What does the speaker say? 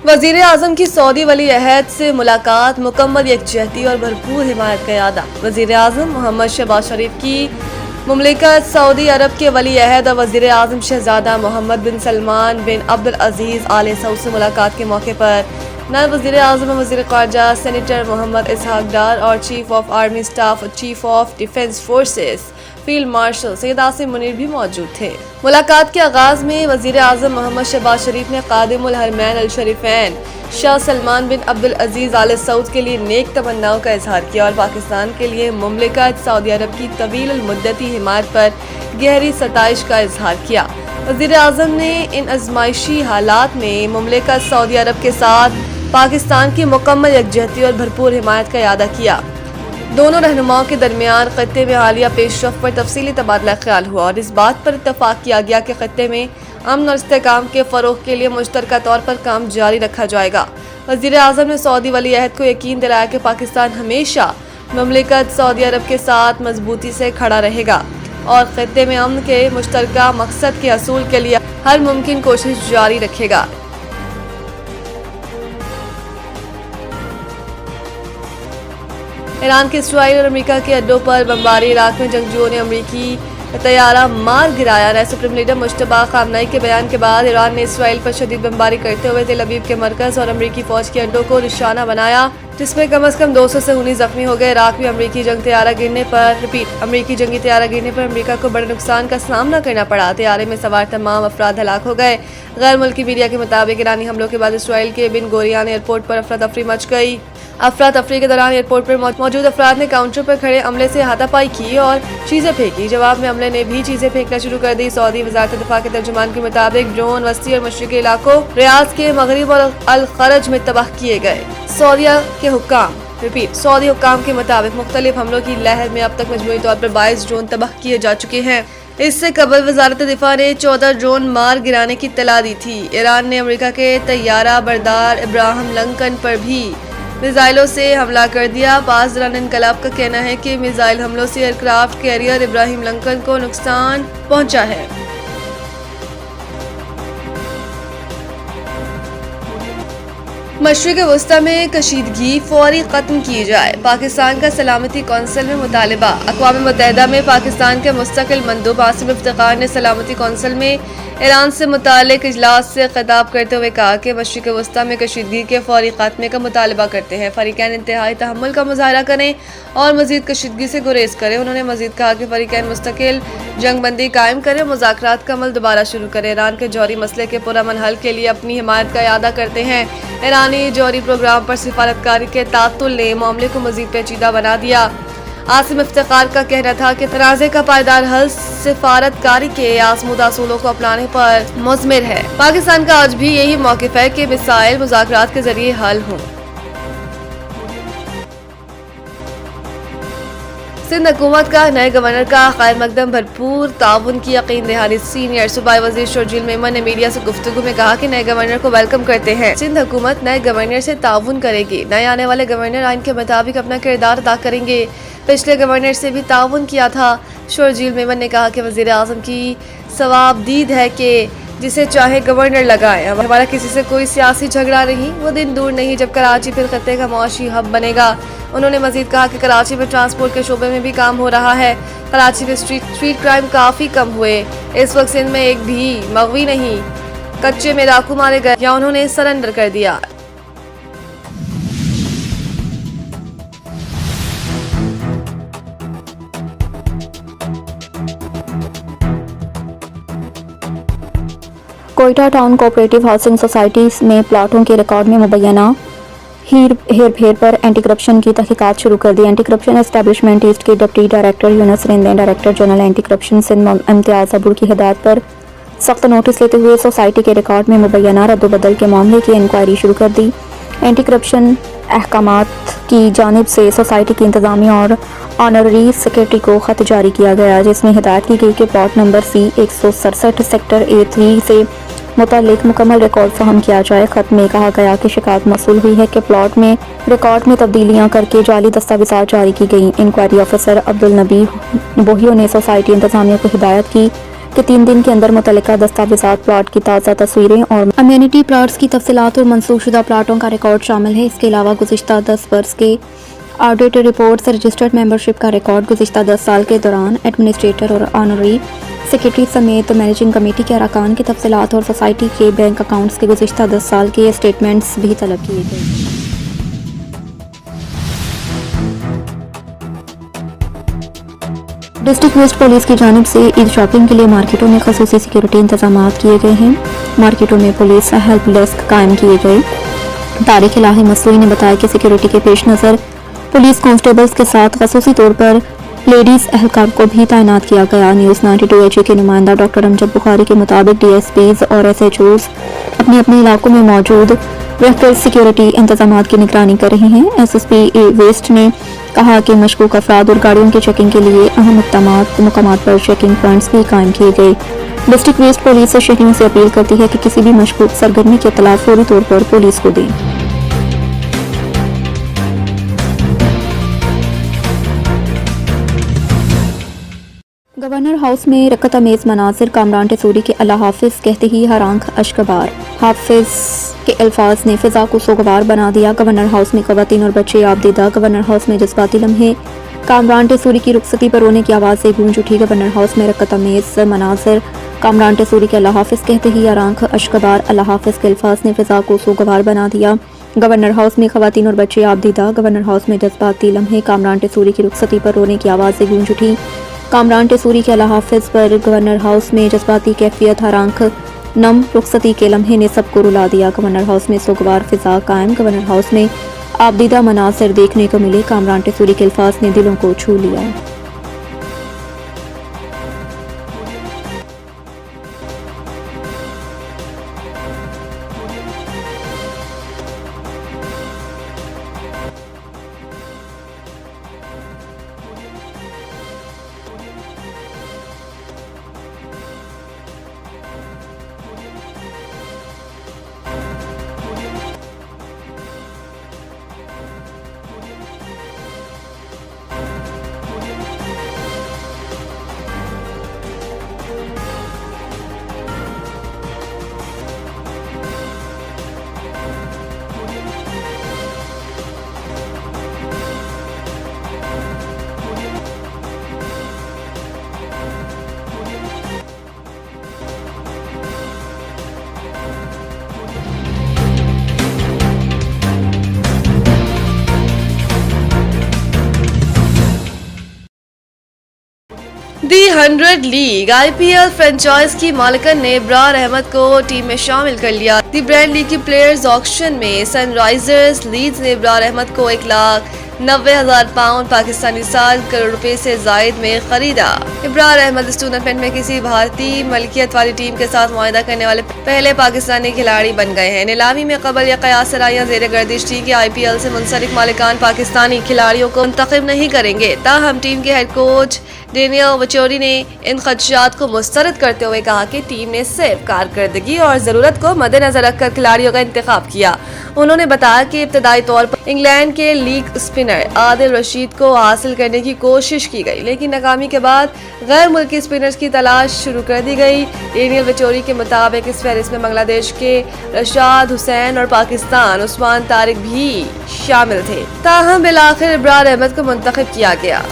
वज़ीर आज़म की सऊदी वली अहद से मुलाकात, मुकम्मल यकजहती और भरपूर हिमायत का इरादा। वज़ीर आज़म मोहम्मद शहबाज शरीफ की मुमलिकत सऊदी अरब के वली अहद और वज़ीर आज़म शहजादा मोहम्मद बिन सलमान बिन अब्दुल अजीज़ आले सऊद से मुलाकात के मौके पर नायब वज़ीर आज़म और वज़ीर ख़ारजा सेनेटर मोहम्मद इसहाक डार और chief of army staff, chief of defence forces field marshal Syed Asim Munir भी मौजूद थे। मुलाकात के आगाज़ में वज़ीर आज़म मोहम्मद शहबाज शरीफ ने क़ादिमुल हरमैन अल शरीफैन शाह सलमान बिन अब्दुल अजीज़ आले सऊद के लिए नेक तमन्नाओं का इजहार किया और पाकिस्तान के लिए मुमलिकत सऊदी अरब की तवील मुद्दती हिमायत पर गहरी सताइश का इजहार किया। वज़ीर आज़म ने इन आज़माइशी हालात में मुमलिकत सऊदी अरब के साथ पाकिस्तान की मुकम्मल यकजहती और भरपूर हिमायत का इरादा किया। दोनों रहनुमाओं के दरमियान खत्ते में हालिया पेशरफ पर तफसीली तबादला ख्याल हुआ और इस बात पर इत्तफाक किया गया कि खत्ते में अमन और इस्तेहकाम के फ़रोग़ के लिए मुश्तरका तौर पर काम जारी रखा जाएगा। वज़ीर आज़म ने सऊदी वली अहद को यकीन दिलाया कि पाकिस्तान हमेशा मुमलिकत सऊदी अरब के साथ मजबूती से खड़ा रहेगा और खत्ते में अमन के मुश्तरका मकसद के हसूल के लिए हर मुमकिन कोशिश जारी रखेगा। ईरान के इसराइल और अमेरिका के अड्डों पर बमबारी, इराक में जंगजुओं ने अमेरिकी तैयारा मार गिराया। नए सुप्रीम लीडर मुश्तबा खामनई के बयान के बाद ईरान ने इसराइल पर शदीद बमबारी करते हुए तेल अवीव के मरकज और अमेरिकी फौज के अड्डों को निशाना बनाया, जिसमें कम से कम 200 से 19 जख्मी हो गए। इराक में अमेरिकी जंगी तैयारा गिरने पर अमेरिका को बड़े नुकसान का सामना करना पड़ा। तैयारे में सवार तमाम अफराद हलाक हो गए। गैर मुल्की मीडिया के मुताबिक ईरानी हमलों के बाद इसराइल के बिन गोरियान एयरपोर्ट पर अफरा तफरी मच गई। अफरा तफरी के दौरान एयरपोर्ट पर मौजूद अफराद ने काउंटर पर खड़े अमले से हाथापाई की और चीजें फेंकी। जवाब में अमले ने भी चीजें फेंकना शुरू कर दी। सऊदी वज़ारत दिफा के तर्जुमान के मुताबिक ड्रोन वस्ती और मशरिकी इलाकों रियाद के मगरिब और अल खरज में तबाह किए गए। सऊदी हुक्काम के मुताबिक मुख्तलिफ हमलों की लहर में अब तक मजमूई तौर पर 22 ड्रोन तबाह किए जा चुके हैं। इससे कबल वज़ारत दिफा ने 14 ड्रोन मार गिराने की इत्तला दी थी। ईरान ने अमेरिका के तैयारा बरदार इब्राहिम लिंकन पर भी मिसाइलों से हमला कर दिया। पासदारान इनकलाब का कहना है कि मिसाइल हमलों से एयरक्राफ्ट कैरियर इब्राहिम लिंकन को नुकसान पहुंचा है। मशरिक़ वस्ता में कशीदगी फौरी ख़त्म की जाए, पाकिस्तान का सलामती कौंसिल में मुतालबा। अक़वाम मुत्तहिदा में पाकिस्तान के मुस्तक़िल मंदूब आसिम इफ्तिख़ार ने सलामती कौंसिल में ईरान से मुताल्लिक़ इजलास से खिताब करते हुए कहा कि मशरिक़ वस्ता में कशीदगी के फौरी खात्मे का मुतालबा करते हैं। फ़रीक़ैन इंतहाई तहम्मुल का मुज़ाहरा करें और मज़ीद कशीदगी से गुरेज करें। उन्होंने मज़ीद कहा कि फ़रीक़ैन मुस्तकिल जंगबंदी कायम करें, मुज़ाकरात का अमल दोबारा शुरू करें। ईरान के जौहरी मसले के पुरअमन हल के लिए अपनी हिमायत का इरादा करते हैं। ईरानी जौहरी प्रोग्राम पर सिफारतकारी के तातुल ने मामले को मज़ीद पेचीदा बना दिया। आसिम इफ्तिख़ार का कहना था कि तनाज़े का पायदार हल सिफारतकारी के आज़मूदा असूलों को अपनाने पर मुज़मिर है। पाकिस्तान का आज भी यही मौक़िफ़ है कि मिसाइल मुज़ाकरात के जरिए हल हों। सिंध हुकूमत का नए गवर्नर का खैर मकदम भरपूर ताउन की यकीन दहानी। सीनियर सूबाई वज़ीर शर्जील मेमन ने मीडिया से गुफ्तगू में कहा कि नए गवर्नर को वेलकम करते हैं। सिंध हुकूमत नए गवर्नर से ताउन करेगी। नए आने वाले गवर्नर आइन के मुताबिक अपना किरदार अदा करेंगे। पिछले गवर्नर से भी ताउन किया था। शर्जील मेमन ने कहा कि वज़ीर आज़म की सवाबदीद है कि जिसे चाहे गवर्नर लगाए। हमारा किसी से कोई सियासी झगड़ा नहीं, वो दिन दूर नहीं जब कराची फिर खत्ते का मुआशी हब बनेगा। उन्होंने मजीद कहा कि कराची में ट्रांसपोर्ट के शोबे में भी काम हो रहा है। कराची में स्ट्रीट क्राइम काफ़ी कम हुए। इस वक्त सिंध में एक भी मगवी नहीं, कच्चे में डाकू मारे गए या उन्होंने सरेंडर कर दिया। Quetta town cooperative housing society में प्लाटों के रिकॉर्ड में मुबैना हेर फेर पर एंटी करप्शन की तहकीकात शुरू कर दी। एंटी करप्शन एस्टेब्लिशमेंट ईस्ट के डिप्टी डायरेक्टर यूनुस रिंद ने director general anti corruption Sindh Imtiaz अबुर की हिदायत पर सख्त नोटिस लेते हुए सोसाइटी के रिकॉर्ड में मुबैना रद्दोबदल के मामले की इंक्वायरी शुरू कर दी। एंटी करप्शन अहकामात की जानिब से सोसाइटी की इंतजामिया और ऑनररी सेक्रेटरी को खत जारी किया गया, जिसमें हिदायत की गई कि plot number C167 sector A3 से मुतालिक मुकम्मल रिकॉर्ड फहम किया जाए। खत में कहा गया कि शिकायत मौसूल हुई है कि प्लॉट में रिकॉर्ड में तब्दीलियां करके जाली दस्तावेज़ात जारी की गई। इंक्वायरी ऑफिसर अब्दुल नबी बोहियो ने सोसाइटी इंतजामिया को हिदायत की कि 3 दिन के अंदर मुतल्लिका दस्तावेज़ात प्लाट की ताज़ा तस्वीरें और अम्यूनिटी प्लाट्स की तफसीलात और मंसूखशुदा प्लाटों का रिकॉर्ड शामिल है। इसके अलावा गुज़िश्ता 10 बरस के ऑडिट रिपोर्ट्स, रजिस्टर्ड मेंबरशिप का रिकॉर्ड, गुज़िश्ता 10 साल के दौरान एडमिनिस्ट्रेटर और ऑनरी सेक्रेटरी समेत मैनेजिंग कमेटी के अरकान की तफसीलात और सोसाइटी के बैंक अकाउंट्स के गुज़िश्ता 10 साल के स्टेटमेंट्स भी तलब किए गए। डिस्ट्रिक्ट वेस्ट पुलिस की जानिब से ईद शॉपिंग के लिए मार्केटों में खसूसी सिक्योरिटी इंतजाम किए गए हैं। मार्केटों में पुलिस हेल्प डेस्क कायम किए गए। तारिक इलाही मसलूई ने बताया कि सिक्योरिटी के पेश नज़र पुलिस कांस्टेबल्स के साथ खसूसी तौर पर लेडीज एहलकार को भी तैनात किया गया। न्यूज़ 92 HA के नुमाइंदा डॉक्टर अमजद बुखारी के मुताबिक DSPs और SHOs अपने अपने इलाकों में मौजूद रहकर सिक्योरिटी इंतजाम की निगरानी कर रहे हैं। SSP वेस्ट ने कहा कि मशकूक अफराद और गाड़ियों की चेकिंग के लिए अहम मुकामात पर चेकिंग पॉइंट्स भी कायम किए गए। डिस्ट्रिक्ट वेस्ट पुलिस शहरियों से अपील करती है कि किसी भी मशकूक सरगर्मी की इत्तला फौरी तौर पर पुलिस को दें। गवर्नर हाउस में रकत अमेज मनाजिर, कामरान टेसूरी के अल्लाह हाफिज कहते ही हर आंख अश्कबार। हाफिज के अल्फाज ने फिजा को सोगवार बना दिया। गवर्नर हाउस में खवातीन और बच्चे आबदीदा। गवर्नर हाउस में जज्बाती लम्हे, कामरान टेसूरी की रुखसती पर रोने की आवाज़ से गूंज उठी। गवर्नर हाउस में रकत अमेज मनाजिर, कामरान टेसूरी के अल्लाह हाफिज कहते ही हर आंख अश्कबार। अल्लाह हाफिज के अल्फाज ने फिजा को सोगवार बना दिया। गवर्नर हाउस में खवातीन और बच्चे आबदीदा। गवर्नर हाउस में जज्बाती लम्हे, कामरान टेसूरी की रुखसती पर रोने की आवाज़ से गूंज उठी। कामरान टेसूरी के अल्लाह हाफिज पर गवर्नर हाउस में जज्बाती कैफियत, हर आंख नम रुखसती के लम्हे ने सबको रुला दिया। गवर्नर हाउस में सोगवार फिजा कायम। गवर्नर हाउस में आबदीदा मनासिर देखने को मिले। कामरान टेसूरी के अल्फाज ने दिलों को छू लिया। दी 100 लीग IPL फ्रेंचाइज की मालिकन ने इब्रार अहमद को टीम में शामिल कर लिया। दी ब्रांड लीग की प्लेयर्स ऑक्शन में सनराइजर्स लीड्स ने इब्रार अहमद को 1,90,000 पाउंड पाकिस्तानी 7 करोड़ रुपए से जायद में खरीदा। इब्रार अहमद इस टूर्नामेंट में किसी भारतीय मलकियत वाली टीम के साथ मुआहदा करने वाले पहले पाकिस्तानी खिलाड़ी बन गए हैं। नीलामी में कबल या कयास सराइयां ज़ेर गर्दिश थी कि IPL से मुंसलिक मालिकान पाकिस्तानी खिलाड़ियों को मुंतखब नहीं करेंगे। ताहम टीम के हेड कोच डेनियल वचोरी ने इन खदशात को मुस्तरद करते हुए कहा कि टीम ने सिर्फ कारकर्दगी और ज़रूरत को मद्देनजर रखकर खिलाड़ियों का इंतखाब किया। उन्होंने बताया कि इब्तदाई तौर पर इंग्लैंड के लीग स्पिनर आदिल रशीद को हासिल करने की कोशिश की गई, लेकिन नाकामी के बाद गैर मुल्की स्पिनर्स की तलाश शुरू कर दी गई। डेनियल वचोरी के मुताबिक इस फहरिस्त में बांग्लादेश के रशाद हुसैन और पाकिस्तान उस्मान तारिक भी शामिल थे। ताहम बिलाखिर इब्रार अहमद को मुंतखब किया गया।